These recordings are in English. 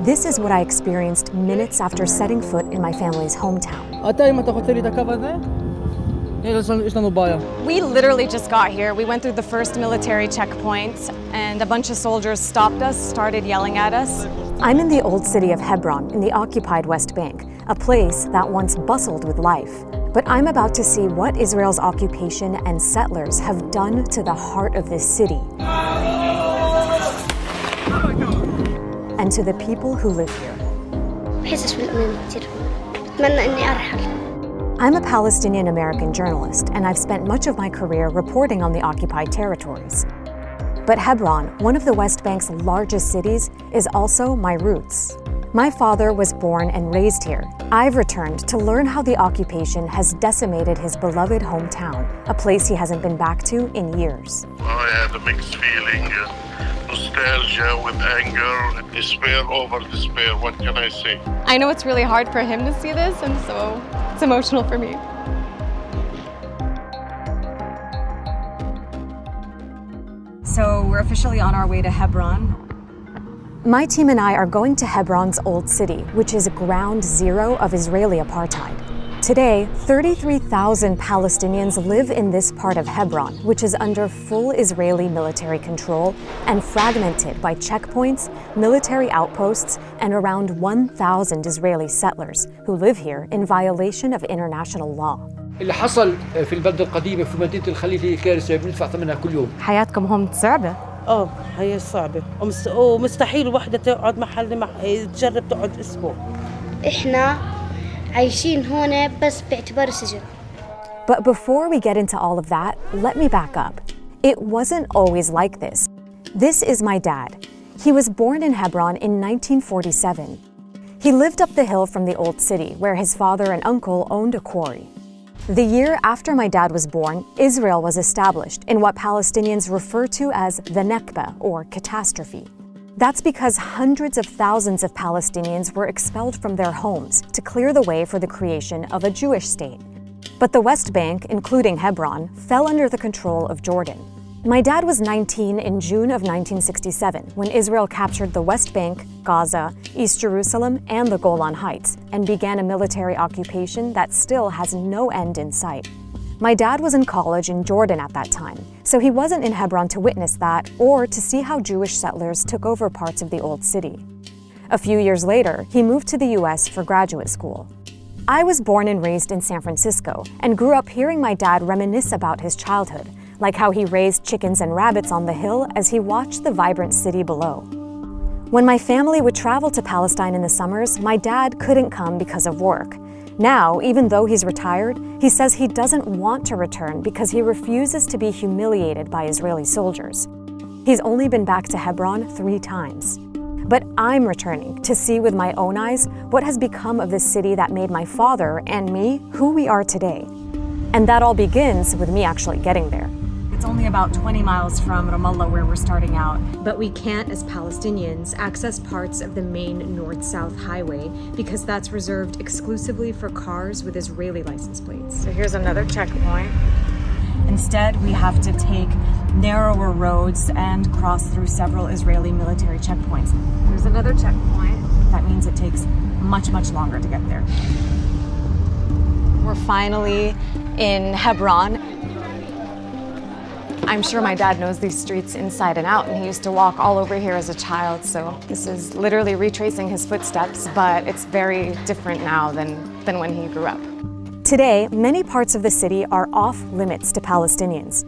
This is what I experienced minutes after setting foot in my family's hometown. We literally just got here. We went through the first military checkpoint and a bunch of soldiers stopped us, started yelling at us. I'm in the old city of Hebron in the occupied West Bank, a place that once bustled with life. But I'm about to see what Israel's occupation and settlers have done to the heart of this city and to the people who live here. I'm a Palestinian-American journalist, and I've spent much of my career reporting on the occupied territories. But Hebron, one of the West Bank's largest cities, is also my roots. My father was born and raised here. I've returned to learn how the occupation has decimated his beloved hometown, a place he hasn't been back to in years. I had a mixed feeling, nostalgia with anger, despair over despair. What can I say? I know it's really hard for him to see this, and so it's emotional for me. So we're officially on our way to Hebron. My team and I are going to Hebron's Old City, which is ground zero of Israeli apartheid. Today, 33,000 Palestinians live in this part of Hebron, which is under full Israeli military control and fragmented by checkpoints, military outposts, and around 1,000 Israeli settlers who live here in violation of international law. اللي حصل في البلدة القديمة في مدينة الخليل هي كارثة بندفع ثمنها كل يوم. حياتكم هون صعبة؟ هي صعبة ومستحيل وحدة تقعد محل تجرب تقعد أسبوع. إحنا عايشين هون بس باعتبار سجن. But before we get into all of that, let me back up. It wasn't always like this. This is my dad. He was born in Hebron in 1947. He lived up the hill from the old city, where his father and uncle owned a quarry. The year after my dad was born, Israel was established in what Palestinians refer to as the Nakba, or catastrophe. That's because hundreds of thousands of Palestinians were expelled from their homes to clear the way for the creation of a Jewish state. But the West Bank, including Hebron, fell under the control of Jordan. My dad was 19 in June of 1967 when Israel captured the West Bank, Gaza, East Jerusalem, and the Golan Heights and began a military occupation that still has no end in sight. My dad was in college in Jordan at that time, so he wasn't in Hebron to witness that or to see how Jewish settlers took over parts of the old city. A few years later, he moved to the US for graduate school. I was born and raised in San Francisco and grew up hearing my dad reminisce about his childhood, like how he raised chickens and rabbits on the hill as he watched the vibrant city below. When my family would travel to Palestine in the summers, my dad couldn't come because of work. Now, even though he's retired, he says he doesn't want to return because he refuses to be humiliated by Israeli soldiers. He's only been back to Hebron 3 times. But I'm returning to see with my own eyes what has become of this city that made my father and me who we are today. And that all begins with me actually getting there. It's only about 20 miles from Ramallah where we're starting out, but we can't, as Palestinians, access parts of the main north-south highway because that's reserved exclusively for cars with Israeli license plates. So here's another checkpoint. Instead, we have to take narrower roads and cross through several Israeli military checkpoints. There's another checkpoint. That means it takes much, much longer to get there. We're finally in Hebron. I'm sure my dad knows these streets inside and out, and he used to walk all over here as a child, so this is literally retracing his footsteps, but it's very different now than when he grew up. Today, many parts of the city are off limits to Palestinians.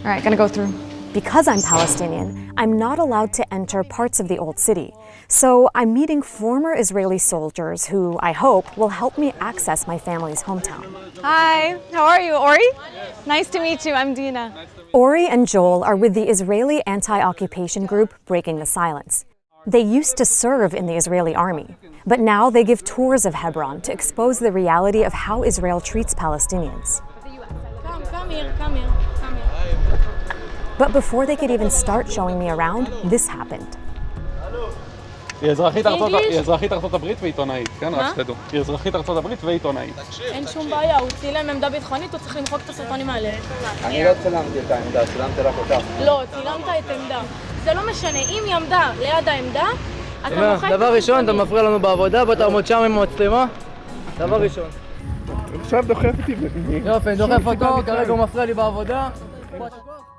All right, gonna go through. Because I'm Palestinian, I'm not allowed to enter parts of the old city. So I'm meeting former Israeli soldiers who, I hope, will help me access my family's hometown. Hi, how are you, Ori? Nice to meet you, I'm Dina. Ori and Joel are with the Israeli anti-occupation group Breaking the Silence. They used to serve in the Israeli army, but now they give tours of Hebron to expose the reality of how Israel treats Palestinians. Come here. But before they could even start showing me around, this happened. היא אזרחית ארצות הברית ועיתונאית, כן? רק שתדעו. היא אזרחית ארצות הברית ועיתונאית. אין שום בעיה, הוא צילם עמדה ביטחונית, הוא צריך למחוק את הסרטונים האלה. אני לא צילמתי את העמדה, צילמתי רק אותך. לא, צילמת את עמדה. זה לא משנה, אם היא עמדה ליד העמדה, אתה מוחק... דבר ראשון, אתה מפריע לנו בעבודה, בוא תעמוד שם עם המצלמה. דבר ראשון. עכשיו דוחף אותי. יופי, דוחף אותו, כרגע הוא מפריע לי בעבודה.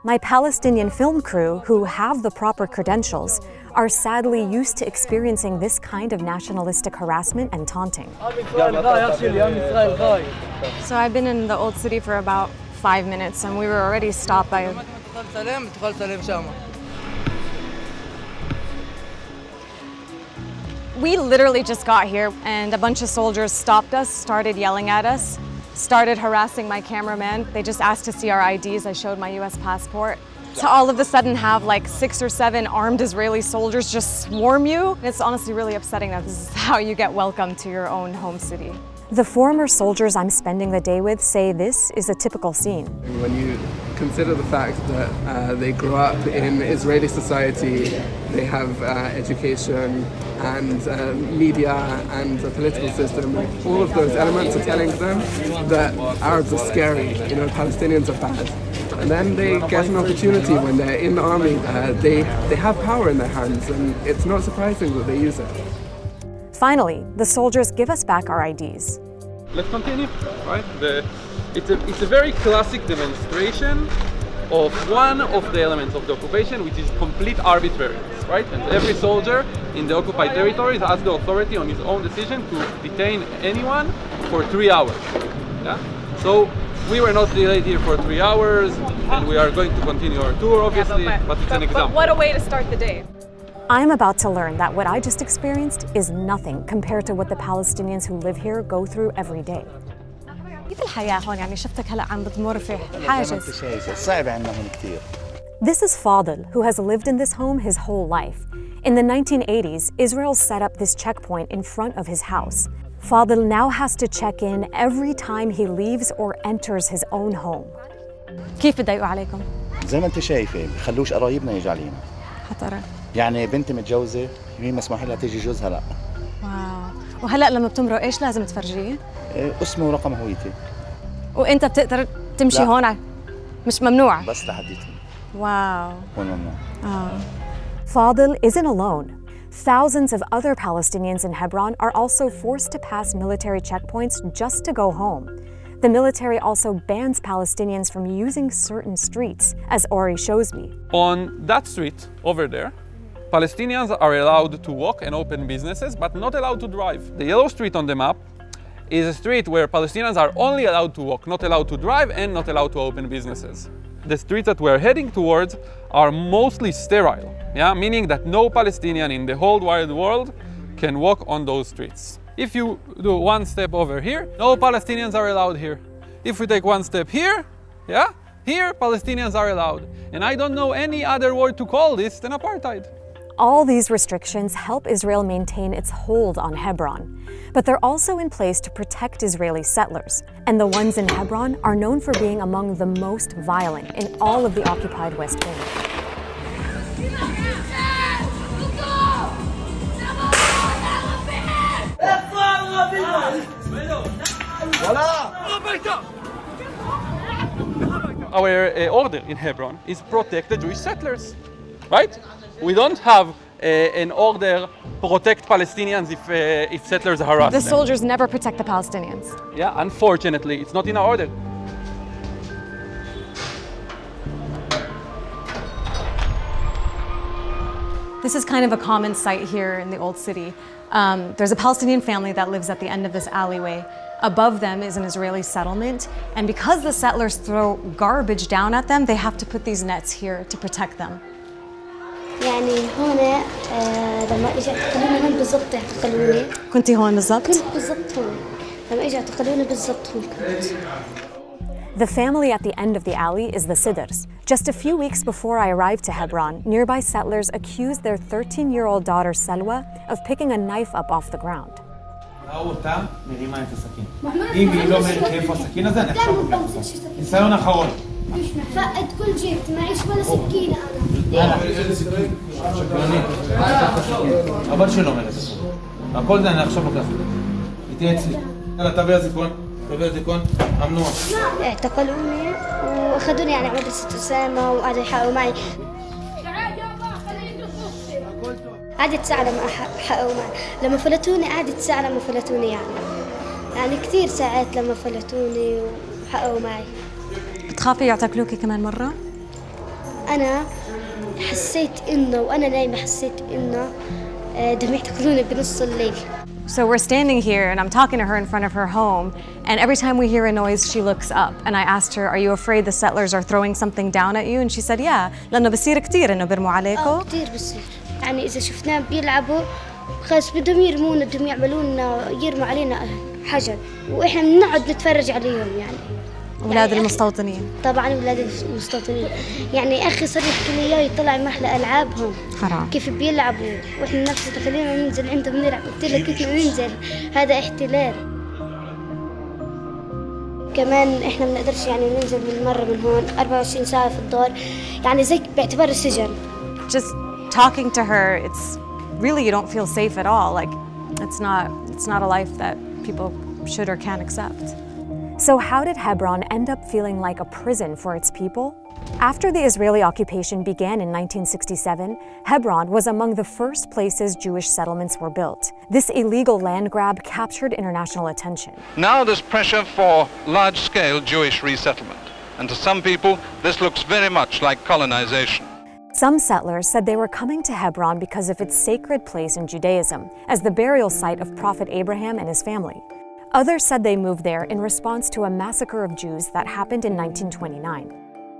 My Palestinian film crew, who have the proper credentials, are sadly used to experiencing this kind of nationalistic harassment and taunting. So I've been in the old city for about 5 minutes and we were already stopped by... We literally just got here and a bunch of soldiers stopped us, started yelling at us, started harassing my cameraman. They just asked to see our IDs. I showed my US passport. To all of a sudden have like 6 or 7 armed Israeli soldiers just swarm you. It's honestly really upsetting that this is how you get welcomed to your own home city. The former soldiers I'm spending the day with say this is a typical scene. When you consider the fact that they grew up in Israeli society, they have education and media and a political system, all of those elements are telling them that Arabs are scary, you know, Palestinians are bad. And then they get an opportunity when they're in the army, they have power in their hands, and it's not surprising that they use it. Finally, the soldiers give us back our IDs. Let's continue, right? It's a very classic demonstration of one of the elements of the occupation, which is complete arbitrariness, right? And every soldier in the occupied territories has the authority on his own decision to detain anyone for 3 hours. Yeah? So we were not delayed here for 3 hours, and we are going to continue our tour, obviously, but it's an example. But what a way to start the day. I'm about to learn that what I just experienced is nothing compared to what the Palestinians who live here go through every day. كيف الحياة هون يعني شفتك هلا عم بتمر في حاجز. صعب عندنا هون كثير. This is Fadil, who has lived in this home his whole life. In the 1980s, Israel set up this checkpoint in front of his house. Fadil now has to check in every time he leaves or enters his own home. كيف بضايقوا عليكم؟ زي ما انت شايفه بخلوش قرايبنا يجوا علينا. خطرة. يعني بنتي متجوزه هي مسموح لها تيجي جوزها لا. واو. وهلا لما بتمرق ايش لازم تفرجيه؟ اسمه ورقم هويتي. وانت بتقدر تمشي هون مش ممنوع؟ بس لحديتي. واو. هون ممنوع. Fadil isn't alone. Thousands of other Palestinians in Hebron are also forced to pass military checkpoints just to go home. The military also bans Palestinians from using certain streets, as Ori shows me. On that street over there, Palestinians are allowed to walk and open businesses, but not allowed to drive. The yellow street on the map is a street where Palestinians are only allowed to walk, not allowed to drive, and not allowed to open businesses. The streets that we're heading towards are mostly sterile, meaning that no Palestinian in the whole wide world can walk on those streets. If you do one step over here, no Palestinians are allowed here. If we take one step here, here Palestinians are allowed. And I don't know any other word to call this than apartheid. All these restrictions help Israel maintain its hold on Hebron, but they're also in place to protect Israeli settlers. And the ones in Hebron are known for being among the most violent in all of the occupied West Bank. Our order in Hebron is protect the Jewish settlers, right? We don't have an order protect Palestinians if settlers harass them. The soldiers never protect the Palestinians. Yeah, unfortunately, it's not in our order. This is kind of a common sight here in the old city. There's a Palestinian family that lives at the end of this alleyway. Above them is an Israeli settlement, and because the settlers throw garbage down at them, they have to put these nets here to protect them. يعني هون لما اجوا يعتقلوني هون بالضبط يعتقلوني. كنتي هون بالضبط؟ كنت بالضبط هون. لما اجوا يعتقلوني بالضبط هون كنت. The family at the end of the alley is the Sidrs. Just a few weeks before I arrived to Hebron, nearby settlers accused their 13-year-old daughter Selwa of picking a knife up off the ground. فقد كل جيبتي معيش ولا سكينة أنا. אבל שלא מלך. הכל זה אני עכשיו לוקח. איתי אצלי. יאללה, תביא זיכרון. תביא זיכרון. ממנוע. اعتقلوني واخذوني يعني على مدرسة أسامة وقعدوا يحاولوا معي. قعدت ساعة لما فلتوني، قعدت ساعة لما فلتوني يعني كثير ساعات لما فلتوني وحققوا معي. بتخافي يعتقلوكي كمان مرة؟ أنا حسيت إنه وأنا نايمة حسيت إنه بدهم يعتقلوني بنص الليل. So we're standing here and I'm talking to her in front of her home, and every time we hear a noise she looks up, and I asked her, are you afraid the settlers are throwing something down at you? And she said, yeah, لأنه بصير كتير إنه بيرموا عليكم. كتير بصير، يعني إذا شفناهم بيلعبوا خلاص بدهم يرمونا، بدهم يرموا علينا حجر، وإحنا بنقعد نتفرج عليهم يعني. أولاد المستوطنين. طبعاً أولاد المستوطنين، يعني أخي صار يحكي لي إياه يطلع محل ألعابهم. حرام. كيف بيلعبوا وإحنا نفسنا خلينا ننزل عندهم نلعب، قلت له كيف ننزل؟ هذا احتلال. كمان إحنا ما بنقدرش يعني ننزل من هون 24 ساعة في الدار، يعني زي باعتبار السجن. Just talking to her, it's really you don't feel safe at all. Like it's not a life that people should or can accept. So how did Hebron end up feeling like a prison for its people? After the Israeli occupation began in 1967, Hebron was among the first places Jewish settlements were built. This illegal land grab captured international attention. Now there's pressure for large-scale Jewish resettlement. And to some people, this looks very much like colonization. Some settlers said they were coming to Hebron because of its sacred place in Judaism, as the burial site of Prophet Abraham and his family. Others said they moved there in response to a massacre of Jews that happened in 1929.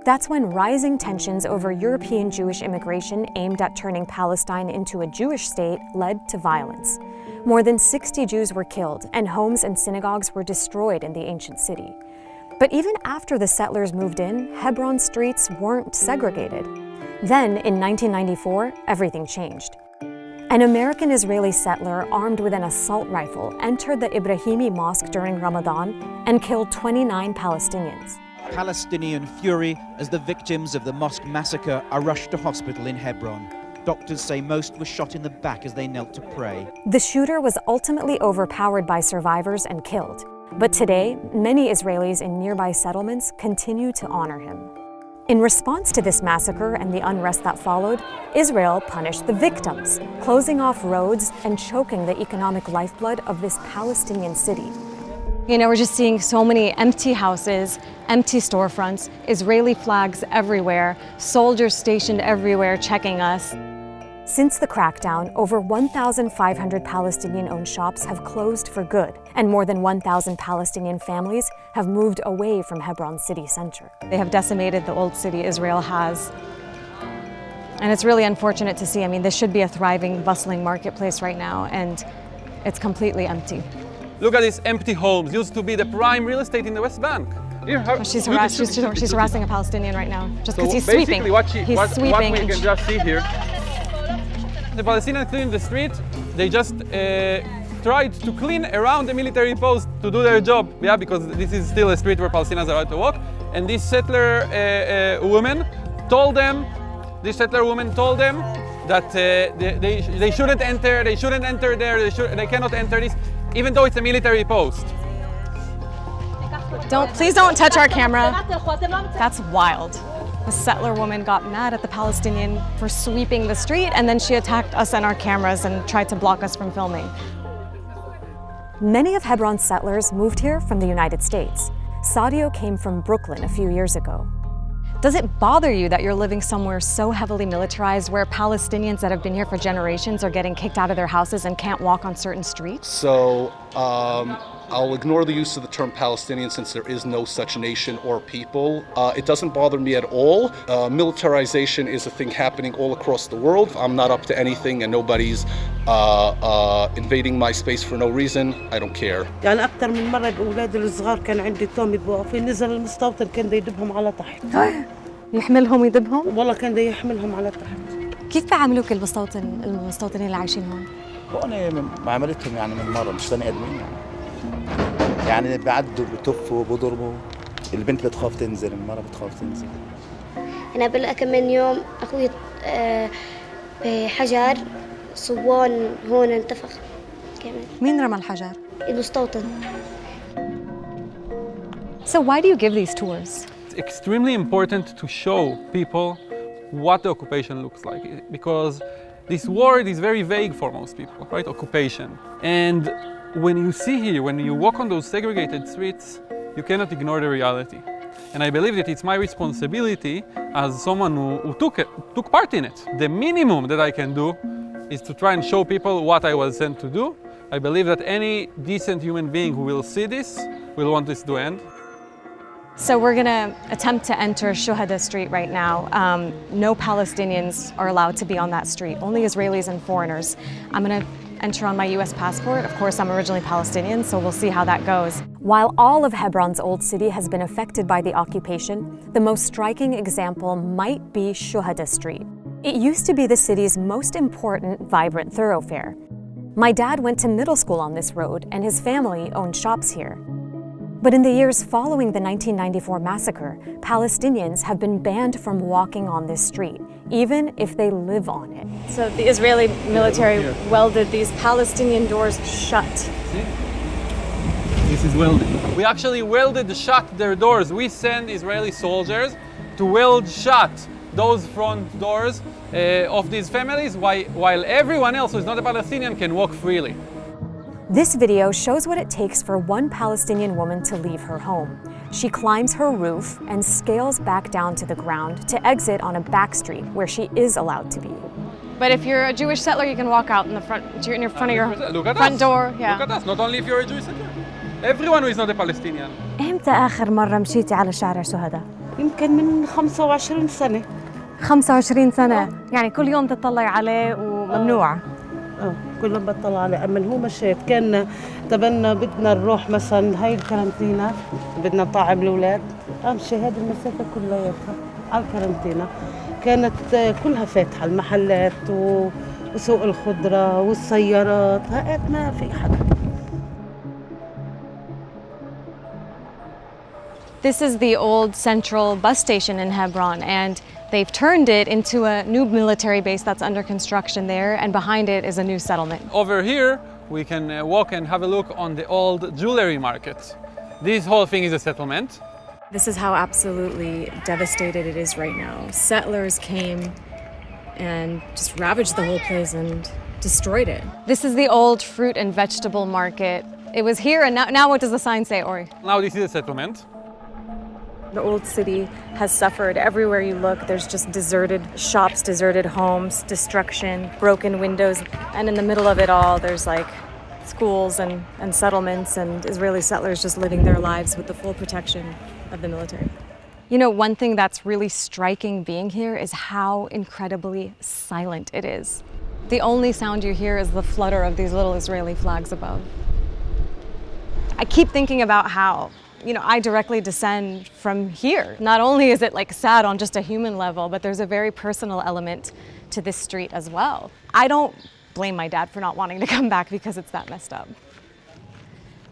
That's when rising tensions over European Jewish immigration aimed at turning Palestine into a Jewish state led to violence. More than 60 Jews were killed, and homes and synagogues were destroyed in the ancient city. But even after the settlers moved in, Hebron's streets weren't segregated. Then, in 1994, everything changed. An American-Israeli settler armed with an assault rifle entered the Ibrahimi Mosque during Ramadan and killed 29 Palestinians. Palestinian fury as the victims of the mosque massacre are rushed to hospital in Hebron. Doctors say most were shot in the back as they knelt to pray. The shooter was ultimately overpowered by survivors and killed. But today, many Israelis in nearby settlements continue to honor him. In response to this massacre and the unrest that followed, Israel punished the victims, closing off roads and choking the economic lifeblood of this Palestinian city. You know, we're just seeing so many empty houses, empty storefronts, Israeli flags everywhere, soldiers stationed everywhere checking us. Since the crackdown, over 1,500 Palestinian-owned shops have closed for good, and more than 1,000 Palestinian families have moved away from Hebron city center. They have decimated the old city Israel has. And it's really unfortunate to see. I mean, this should be a thriving, bustling marketplace right now, and it's completely empty. Look at these empty homes, used to be the prime real estate in the West Bank. She's harassing a Palestinian right now, just because he's sweeping. What we can just see here, the Palestinians clean the street, they just tried to clean around the military post to do their job, yeah, because this is still a street where Palestinians are allowed to walk. And this settler woman told them that they shouldn't enter there, they cannot enter this, even though it's a military post. Please don't touch our camera. That's wild. The settler woman got mad at the Palestinian for sweeping the street, and then she attacked us and our cameras and tried to block us from filming. Many of Hebron's settlers moved here from the United States. Sadio came from Brooklyn a few years ago. Does it bother you that you're living somewhere so heavily militarized where Palestinians that have been here for generations are getting kicked out of their houses and can't walk on certain streets? So I'll ignore the use of the term Palestinian since there is no such nation or people. It doesn't bother me at all. Militarization is a thing happening all across the world. I'm not up to anything and nobody's invading my space for no reason. I don't care. يعني أكثر من مرة الأولاد الصغار كان عندي توم يبقوا في نزل المستوطن كان دا يدبهم على تحت. يحملهم ويدبهم؟ والله كان دا يحملهم على تحت. كيف بيعاملوك المستوطنين اللي عايشين هون؟ هون معاملتهم يعني من مرة مش بني آدمين يعني بعدوا بتفوا بضربوا البنت بتخاف تنزل المرة بتخاف تنزل. أنا بلقى كمان يوم أخوي بحجر صوان هون انتفخ كمان. مين رمى الحجر؟ المستوطن. So why do you give these tours? It's extremely important to show people what the occupation looks like, because This word is very vague for most people, right? Occupation. And when you see here, when you walk on those segregated streets, you cannot ignore the reality. And I believe that it's my responsibility as someone who took part in it. The minimum that I can do is to try and show people what I was sent to do. I believe that any decent human being who will see this will want this to end. So we're gonna attempt to enter Shuhada Street right now. No Palestinians are allowed to be on that street, only Israelis and foreigners. I'm gonna enter on my US passport. Of course, I'm originally Palestinian, so we'll see how that goes. While all of Hebron's old city has been affected by the occupation, the most striking example might be Shuhada Street. It used to be the city's most important, vibrant thoroughfare. My dad went to middle school on this road, and his family owned shops here. But in the years following the 1994 massacre, Palestinians have been banned from walking on this street, even if they live on it. So the Israeli military welded these Palestinian doors shut. See? This is welded. We actually welded shut their doors. We send Israeli soldiers to weld shut those front doors of these families, while everyone else who is not a Palestinian can walk freely. This video shows what it takes for one Palestinian woman to leave her home. She climbs her roof and scales back down to the ground to exit on a back street where she is allowed to be. But if you're a Jewish settler, you can walk out in front of your front door. Yeah. Look at us, not only if you're a Jewish settler. Everyone who is not a Palestinian. إمتى آخر مرة مشيتي على شارع شهداء؟ يمكن من 25 سنة. 25 سنة، يعني كل يوم تطلعي عليه وممنوع. كل يوم بطلع عليه، أما هو مشيت كان تبنا بدنا نروح مثلا هاي الكارنتينا، بدنا نطعم الأولاد، أمشي هذه المسافة كلياتها على الكارنتينا. كانت كلها فاتحة المحلات وسوق الخضرة والسيارات، هات ما في حدا. This is the old central bus station in Hebron, and they've turned it into a new military base that's under construction there, and behind it is a new settlement. Over here, we can walk and have a look on the old jewelry market. This whole thing is a settlement. This is how absolutely devastated it is right now. Settlers came and just ravaged the whole place and destroyed it. This is the old fruit and vegetable market. It was here, and now what does the sign say, Ori? Now this is a settlement. The old city has suffered. Everywhere you look, there's just deserted shops, deserted homes, destruction, broken windows. And in the middle of it all, there's like schools and settlements and Israeli settlers just living their lives with the full protection of the military. You know, one thing that's really striking being here is how incredibly silent it is. The only sound you hear is the flutter of these little Israeli flags above. I keep thinking about how, you know, I directly descend from here. Not only is it like sad on just a human level, but there's a very personal element to this street as well. I don't blame my dad for not wanting to come back because it's that messed up.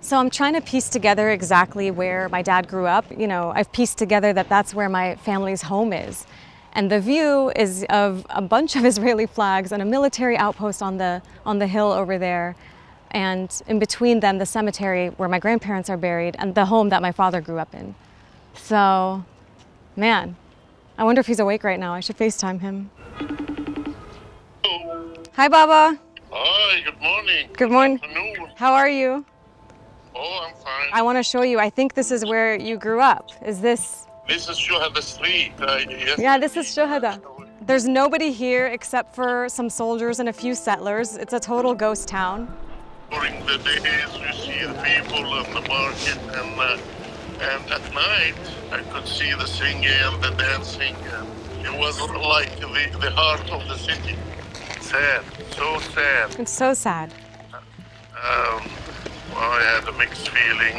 So I'm trying to piece together exactly where my dad grew up. You know, I've pieced together that that's where my family's home is. And the view is of a bunch of Israeli flags and a military outpost on the hill over there. And in between them, the cemetery where my grandparents are buried and the home that my father grew up in. So, man, I wonder if he's awake right now. I should FaceTime him. Hi, Baba. Hi, good morning. Good morning. Good afternoon. How are you? Oh, I'm fine. I want to show you. I think this is where you grew up. Is this? This is Shuhada Street. Yes. Yeah, this is Shuhada. There's nobody here except for some soldiers and a few settlers. It's a total ghost town. During the days, you see the people in the market, and at night, I could see the singing and the dancing. And it was like the heart of the city. Sad, so sad. It's so sad. I had a mixed feeling,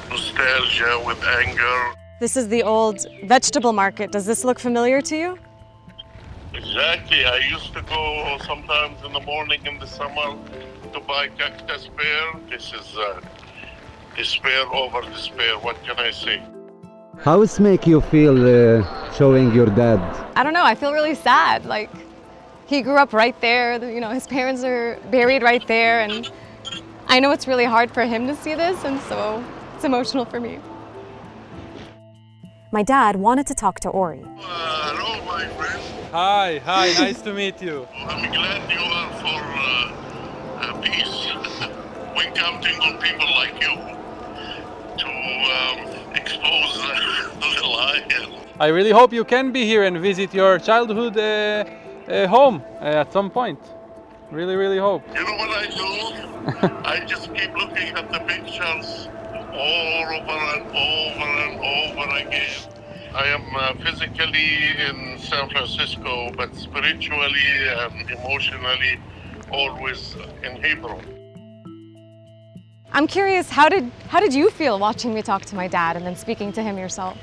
nostalgia with anger. This is the old vegetable market. Does this look familiar to you? Exactly. I used to go sometimes in the morning in the summer to buy cactus pear. This is despair over despair. What can I say? How does it make you feel showing your dad? I don't know. I feel really sad. Like, he grew up right there. You know, his parents are buried right there. And I know it's really hard for him to see this. And so it's emotional for me. My dad wanted to talk to Ori. Hello, my friend. Hi, nice to meet you. I'm glad you are for peace. When counting on people like you to expose the lie. I really hope you can be here and visit your childhood home at some point. Really, really hope. You know what I do? I just keep looking at the pictures over and over again. I am physically in San Francisco, but spiritually and emotionally always in Hebron. I'm curious, how did you feel watching me talk to my dad and then speaking to him yourself?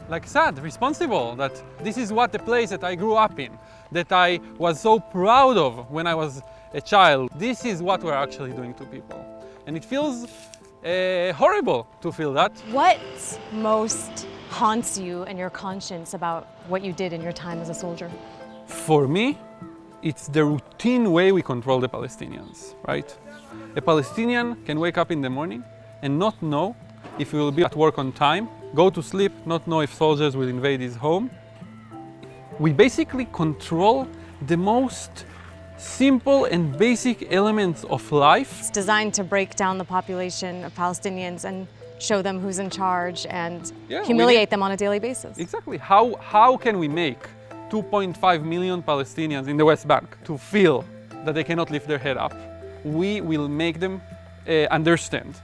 Like sad, responsible, that this is what the place that I grew up in, that I was so proud of when I was a child. This is what we're actually doing to people. And it feels horrible to feel that. What most haunts you and your conscience about what you did in your time as a soldier? For me, it's the routine way we control the Palestinians, right? A Palestinian can wake up in the morning and not know if he will be at work on time, go to sleep, not know if soldiers will invade his home. We basically control the most simple and basic elements of life. It's designed to break down the population of Palestinians and show them who's in charge and humiliate them on a daily basis. Exactly. How can we make 2.5 million Palestinians in the West Bank to feel that they cannot lift their head up? We will make them understand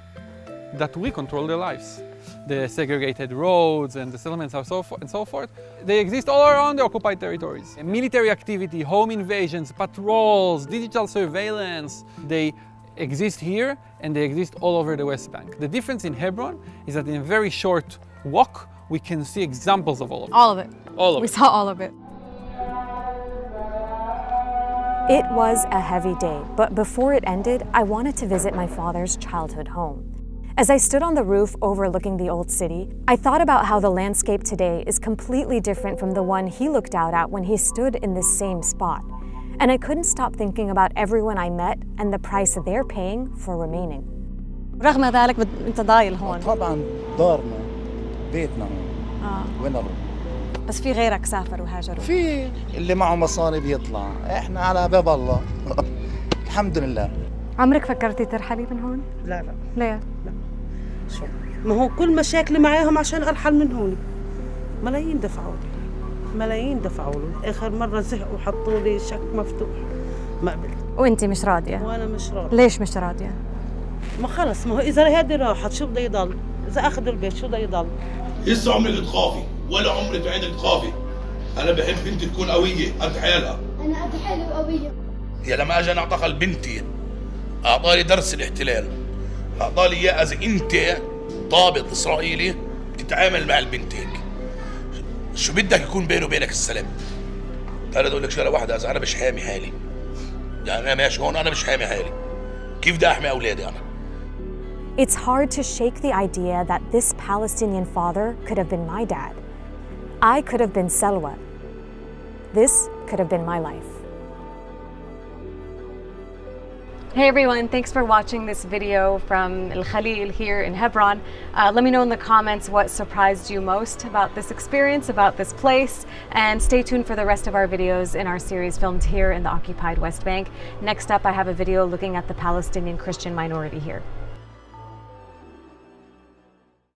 that we control their lives. The segregated roads and the settlements and so forth, they exist all around the occupied territories. Military activity, home invasions, patrols, digital surveillance, they exist here and they exist all over the West Bank. The difference in Hebron is that in a very short walk, we can see examples of all of it. All of it. All of we it. saw all of it. It was a heavy day, but before it ended, I wanted to visit my father's childhood home. As I stood on the roof overlooking the old city, I thought about how the landscape today is completely different from the one he looked out at when he stood in this same spot. And I couldn't stop thinking about everyone I met and the price they're paying for remaining. رغم ذلك انت ضايل هون. طبعا دارنا بيتنا وين نروح؟ بس في غيرك سافر وهاجروا. في اللي معه مصاري بيطلع، احنا على باب الله. الحمد لله. عمرك فكرتي ترحلي من هون؟ لا ليه؟ لا شو ما هو كل مشاكلي معاهم عشان ارحل من هون. ملايين دفعوا له، اخر مره زهقوا وحطوا لي شك مفتوح ما قبلت. وانت مش راضيه؟ وانا مش راضيه. ليش مش راضيه؟ ما خلص، ما هو اذا هذه راحت شو بده يضل؟ اذا اخذوا البيت شو بده يضل؟ لسه عمرك تخافي ولا عمرك عينك تخافي. انا بحب بنتي تكون قويه قد حالها. انا قد حالي وقويه. يا لما اجى اعتقل بنتي اعطاني درس الاحتلال، اعطاني اياه اذا انت ضابط اسرائيلي بتتعامل مع البنت هيك شو بدك يكون بيني وبينك السلام. انا اقول لك شغله واحده، اذا انا مش حامي حالي، يعني انا ماشي هون انا مش حامي حالي، كيف بدي احمي اولادي انا؟ It's hard to shake the idea that this Palestinian father could have been my dad. I could have been Selwa. This could have been my life. Hey everyone, thanks for watching this video from El Khalil here in Hebron. Let me know in the comments what surprised you most about this experience, about this place, and stay tuned for the rest of our videos in our series filmed here in the occupied West Bank. Next up, I have a video looking at the Palestinian Christian minority here.